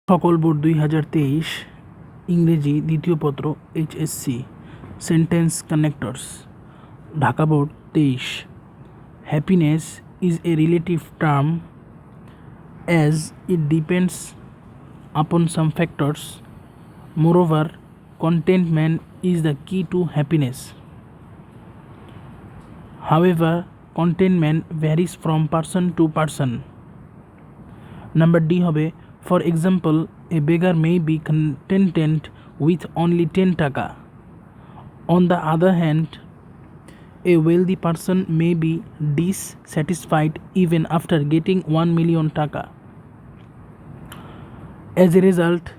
সকল বোর্ড 2023 ইংরেজি দ্বিতীয় পত্র HSC sentence connectors Dhaka board 23 happiness is a relative term as it depends upon some factors. Moreover, contentment is the key to happiness. However, contentment varies from person to person. Number D হবে, for example, a beggar may be contented with only 10 taka. On the other hand, a wealthy person may be dissatisfied even after getting 1 million taka. As a result,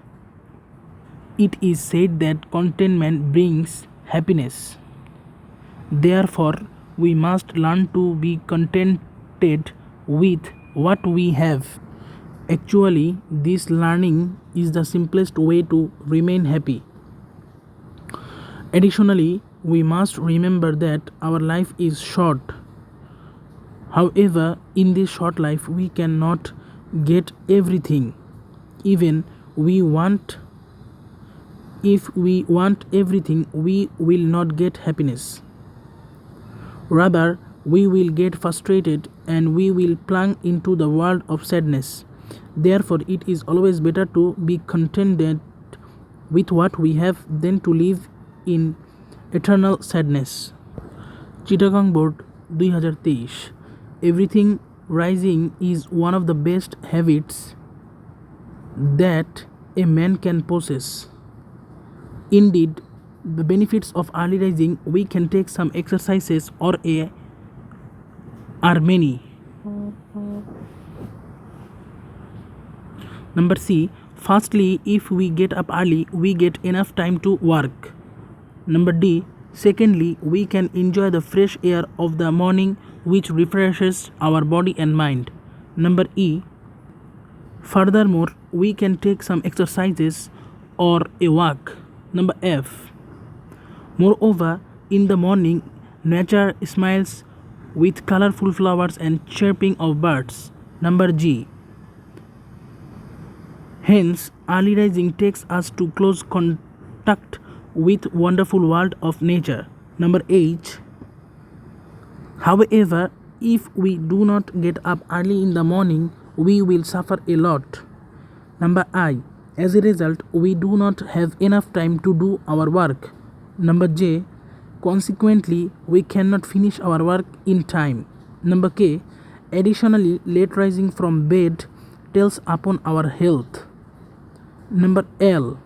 it is said that contentment brings happiness. Therefore, we must learn to be contented with what we have. Actually, this learning is the simplest way to remain happy. Additionally, we must remember that our life is short. However, in this short life, we cannot get everything. If we want everything, we will not get happiness. Rather, we will get frustrated and we will plunge into the world of sadness. Therefore, it is always better to be contented with what we have than to live in eternal sadness. Chittagong Board 2023 Everything rising is one of the best habits that a man can possess. Indeed, the benefits of early rising, we can take some exercises are many. Number C, firstly, if we get up early, we get enough time to work. Number D, secondly, we can enjoy the fresh air of the morning which refreshes our body and mind. Number E, furthermore, we can take some exercises or a walk. Number F, moreover, in the morning, nature smiles with colorful flowers and chirping of birds. Number G, hence, early rising takes us to close contact with wonderful world of nature. Number H, however, if we do not get up early in the morning, we will suffer a lot. Number I, as a result, we do not have enough time to do our work. Number J, consequently, we cannot finish our work in time. Number K, additionally, late rising from bed tells upon our health. Number L,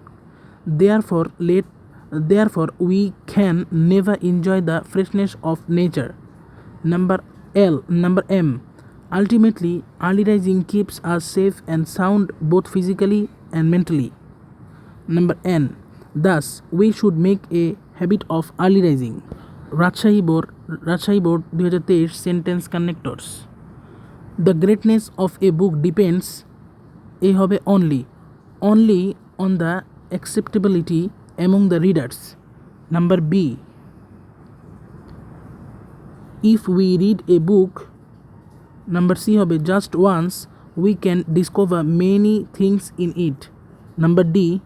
therefore we can never enjoy the freshness of nature. Number M, ultimately, early rising keeps us safe and sound both physically and mentally. Number N, thus we should make a habit of early rising. Rajshahi Board 2023 Sentence Connectors. The greatness of a book depends only on the acceptability among the readers. Number B, if we read a book, number C hobe just once, we can discover many things in it. Number D,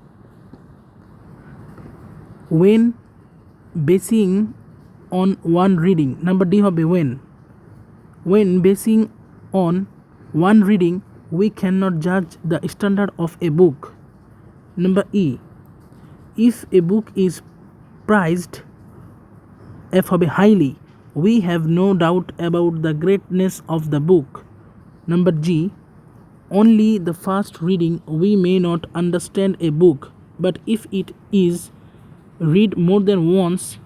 when basing on one reading. Number D hobe when basing on one reading, we cannot judge the standard of a book. Number E, if a book is prized F hobe highly, we have no doubt about the greatness of the book. Number G, only the first reading we may not understand a book, but if it is read more than once,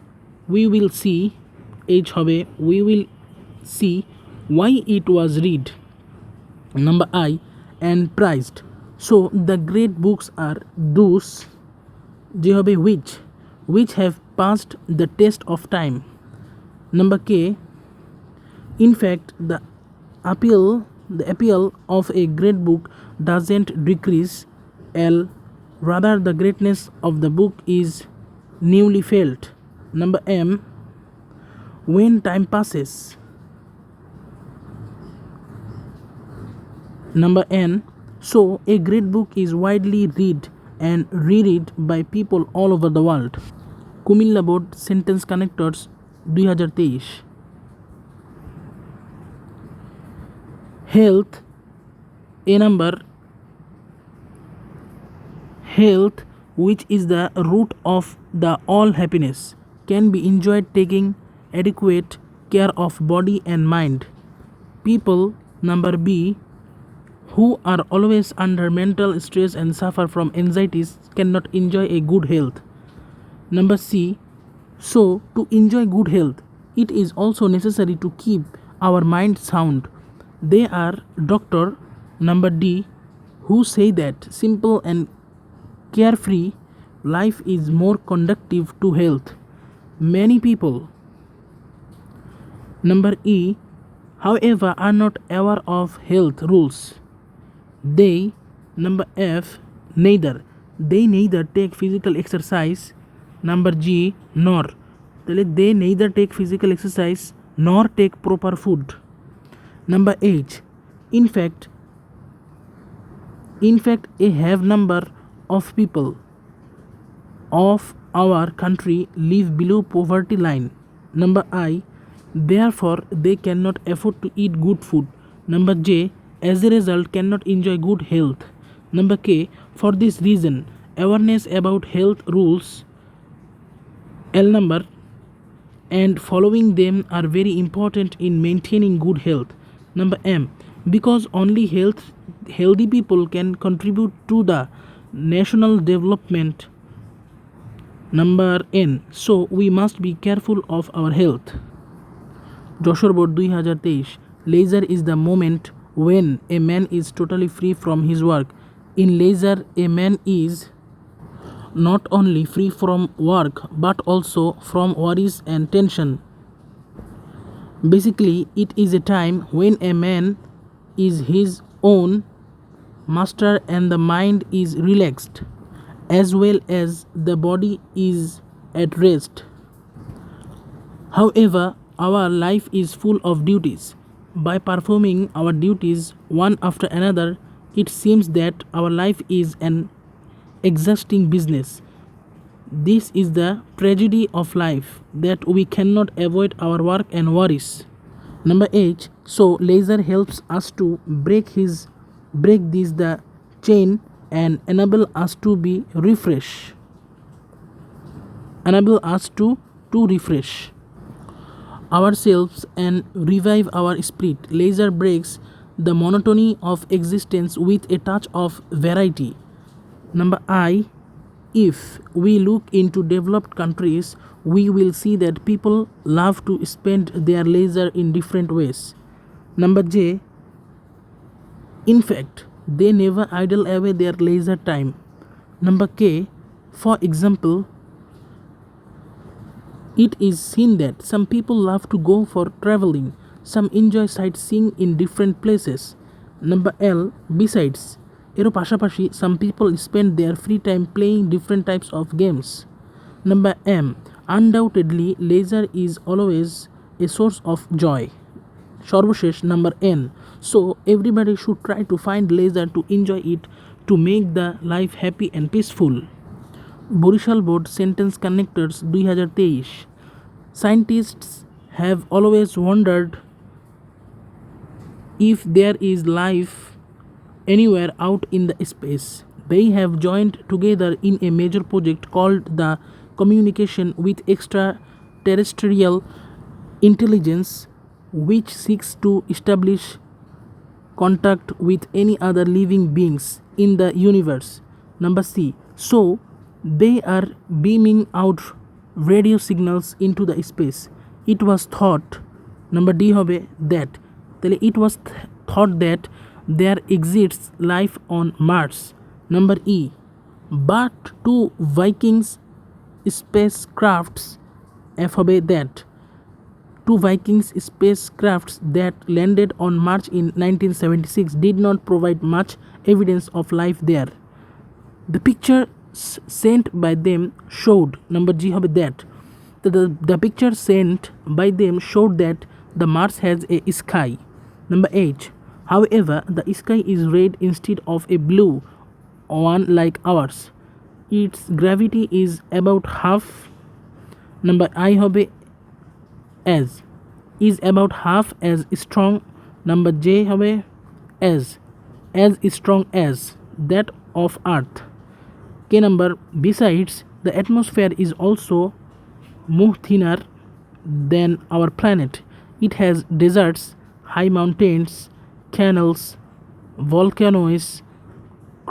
we will see why it was read. Number I, and prized. So the great books are those which have passed the test of time. Number K, in fact, the appeal of a great book doesn't decrease. L, rather the greatness of the book is newly felt. Number M, when time passes. Number N, So a great book is widely read and reread by people all over the world. Comilla board sentence connectors 2023। Health a number, health, which is the root of the all happiness, can be enjoyed taking adequate care of body and mind. People, number B, who are always under mental stress and suffer from anxieties cannot enjoy a good health. Number C, so to enjoy good health, it is also necessary to keep our mind sound. They are Dr. Number D, who say that simple and carefree life is more conducive to health. Many people, number E, however, are not aware of health rules. They, number F, neither. They neither take physical exercise. Number G, nor. They neither take physical exercise nor take proper food. Number H, in fact, a have number of people of our country live below poverty line. Number I, therefore they cannot afford to eat good food. Number J, as a result cannot enjoy good health. Number K, for this reason awareness about health rules, L number, and following them are very important in maintaining good health. Number M, because only healthy people can contribute to the national development. Number N, so we must be careful of our health. Jessore board 2023। leisure is the moment when a man is totally free from his work. In leisure a man is not only free from work but also from worries and tension. Basically, it is a time when a man is his own master and the mind is relaxed as well as the body is at rest. However, our life is full of duties. By performing our duties one after another, it seems that our life is an exhausting business. This is the tragedy of life, that we cannot avoid our work and worries. Number H, so leisure helps us to break this the chain and enable us to refresh ourselves and revive our spirit. Leisure breaks the monotony of existence with a touch of variety. Number I, if we look into developed countries, we will see that people love to spend their leisure in different ways. Number J, in fact, they never idle away their leisure time. Number K, for example, it is seen that some people love to go for traveling, some enjoy sightseeing in different places. Number L, besides, এরও পাশাপাশি some people spend their free time playing different types of games. Number M, undoubtedly leisure is always a source of joy. সর্বশেষ number N, so everybody should try to find leisure to enjoy it, to make the life happy and peaceful. Barishal board sentence connectors 2023। Scientists have always wondered if there is life anywhere out in the space. They have joined together in a major project called the Communication with Extraterrestrial Intelligence, which seeks to establish contact with any other living beings in the universe. Number C, so they are beaming out radio signals into the space. It was thought, number D হবে that, তাহলে it was thought that there exists life on Mars. Number E, but two Vikings spacecrafts, F হবে that, two Vikings spacecrafts that landed on Mars in 1976 did not provide much evidence of life there. The picture sent by them showed, number G হবে that, the picture sent by them showed that the Mars has a sky. Number H, However, the sky is red instead of a blue one like ours. Its gravity is about half. Number I হবে as is about half as strong. Number J হবে as strong as that of earth. K number, besides, the atmosphere is also more thinner than our planet. It has deserts, high mountains, canals, volcanoes,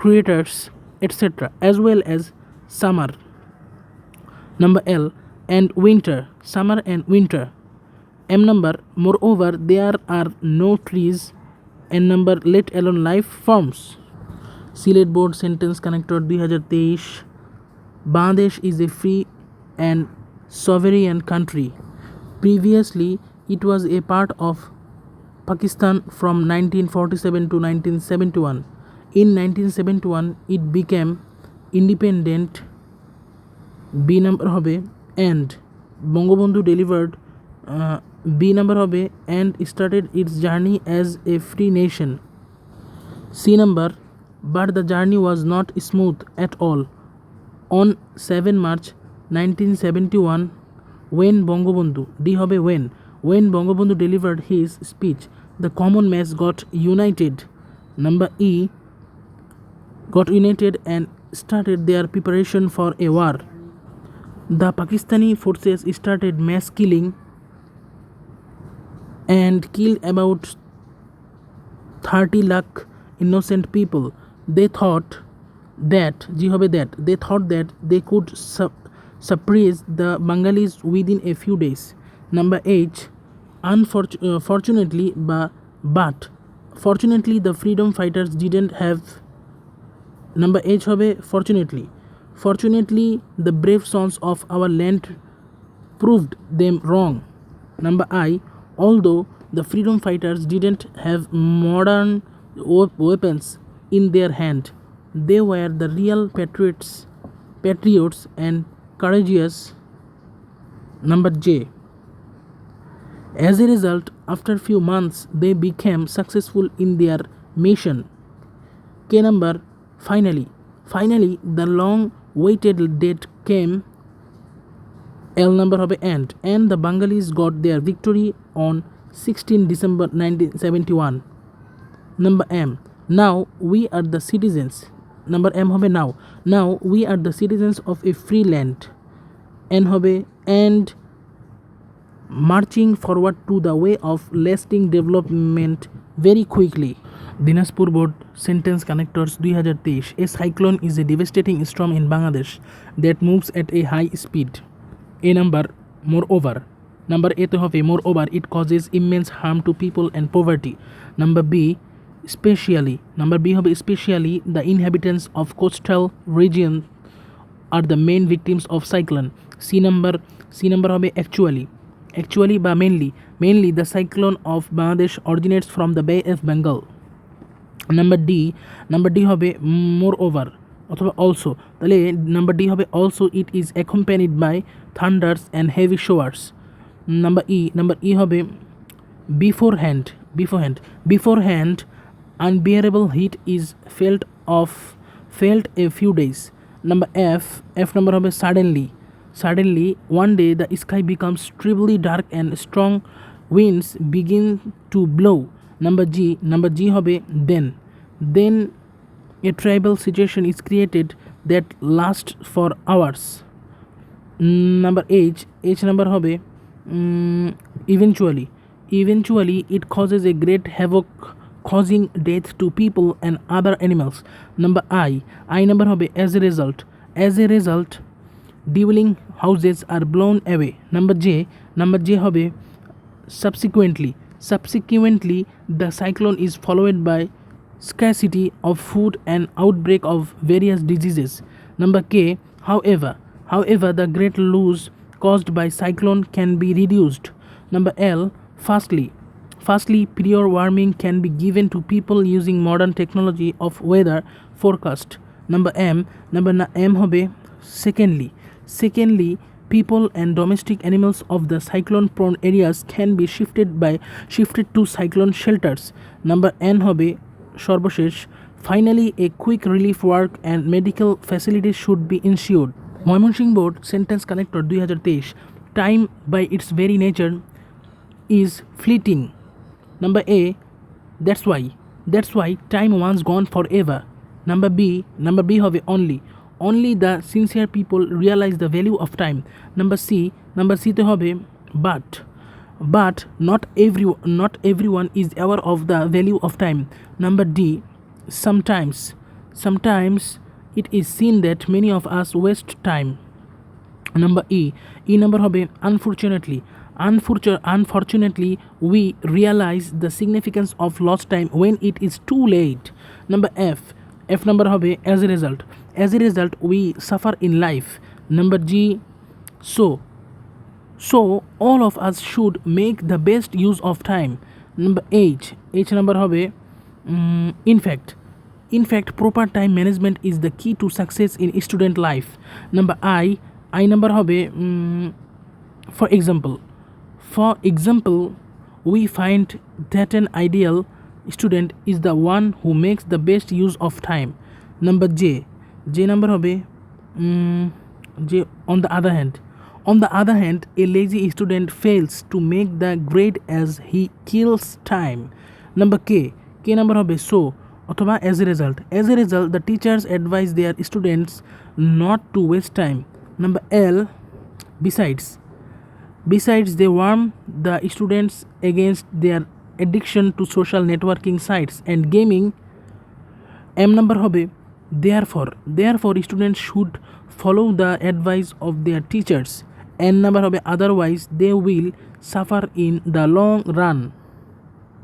craters, etc., as well as summer. Number L, and winter, summer and winter. M number, moreover, there are no trees. N number, let alone life forms. Sylhet board sentence connector 2023। Bangladesh is a free and sovereign country. Previously, it was a part of Pakistan from 1947 to 1971. In 1971, it became independent. B number হবে and Bangabandhu delivered. B number হবে and started its journey as a free nation. C number, but the journey was not smooth at all. On 7 March 1971, when Bangabandhu, D hobe when Bangabandhu delivered his speech, the common mass got united. Number E, got united and started their preparation for a war. The Pakistani forces started mass killing and killed about 30 lakh innocent people. They thought that they could suppress the Bengalis within a few days. Number H, fortunately, the freedom fighters didn't have. Number H hobe fortunately the brave sons of our land proved them wrong. Number I, although the freedom fighters didn't have modern weapons in their hand, they were the real patriots and courageous. Number J, as a result, after few months they became successful in their mission. K number, finally the long waited date came. L number hobe and the Bengalis got their victory on 16 December 1971. Number M, now we are the citizens. Number M hobe now we are the citizens of a free land. N hobe and marching forward to the way of lasting development very quickly. Dinajpur Board Sentence Connectors 2023. A cyclone is a devastating storm in Bangladesh that moves at a high speed. A number, moreover. Number A to have a moreover, it causes immense harm to people and poverty. Number B, especially. Number B have especially the inhabitants of coastal region are the main victims of cyclone. C number have actually বা mainly the cyclone of Bangladesh originates from the Bay of Bengal. Number D হবে moreover অথবা also, তাহলে number D হবে also, it is accompanied by thunders and heavy showers. Number E হবে beforehand unbearable heat is felt a few days. Number F number হবে suddenly one day the sky becomes terribly dark and strong winds begin to blow. Number G হবে then a terrible situation is created that lasts for hours. Number H number হবে eventually it causes a great havoc, causing death to people and other animals. Number I number হবে as a result dwelling houses are blown away. Number J হবে subsequently the cyclone is followed by scarcity of food and outbreak of various diseases. Number K, however the great loss caused by cyclone can be reduced. Number L, firstly prior warning can be given to people using modern technology of weather forecast. Number M হবে secondly people and domestic animals of the cyclone prone areas can be shifted to cyclone shelters. Number n হবে সর্বশেষ, finally a quick relief work and medical facilities should be ensured. Mymensingh board sentence connector 2023, time by its very nature is fleeting. Number a, that's why time once gone forever. Number b হবে only the sincere people realize the value of time. Number c তে হবে but not everyone is aware of the value of time. Number d, sometimes it is seen that many of us waste time. Number e number হবে unfortunately we realize the significance of lost time when it is too late. Number f number হবে as a result we suffer in life. Number g, so all of us should make the best use of time. Number h number হবে in fact proper time management is the key to success in student life. Number I number হবে for example we find that an ideal student is the one who makes the best use of time. Number j number হবে on the other hand a lazy student fails to make the grade as he kills time. Number k number হবে so অথবা as a result the teachers advise their students not to waste time. Number l, besides they warn the students against their addiction to social networking sites and gaming. m number হবে therefore students should follow the advice of their teachers. n number হবে otherwise they will suffer in the long run.